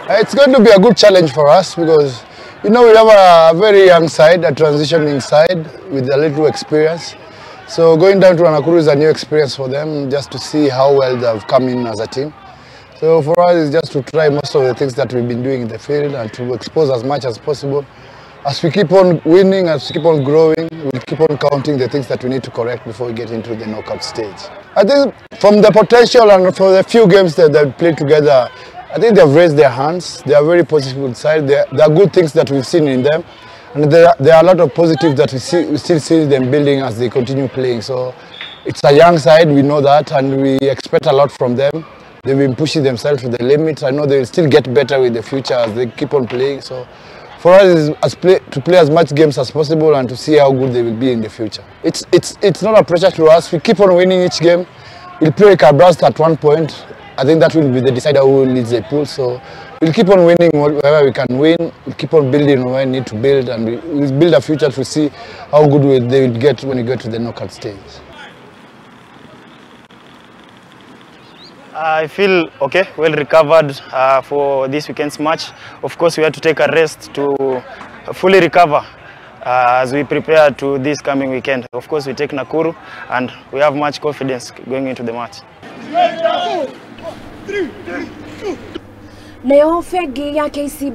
It's going to be a good challenge for us because, you know, we have a very young side, a transitioning side with a little experience. So going down to Nakuru is a new experience for them, just to see how well they've come in as a team. So for us, it's just to try most of the things that we've been doing in the field and to expose as much as possible. As we keep on winning, as we keep on growing, we'll keep on counting the things that we need to correct before we get into the knockout stage. I think from the potential and for the few games that they've played together, I think they've raised their hands. They are very positive inside. There are good things that we've seen in them. And there are a lot of positives that we still see them building as they continue playing. So it's a young side, we know that, and we expect a lot from them. They've been pushing themselves to the limits. I know they will still get better with the future as they keep on playing. So for us, to play as much games as possible and to see how good they will be in the future. It's not a pressure to us. We keep on winning each game. We'll play Kabrast at one point. I think that will be the decider who leads the pool. So we'll keep on winning wherever we can win. We'll keep on building where we need to build, and we'll build a future to see how good they will get when we get to the knockout stage. I feel okay, well recovered for this weekend's match. Of course, we had to take a rest to fully recover as we prepare to this coming weekend. Of course, we take Nakuru and we have much confidence going into the match. Nayo fegi ya KCB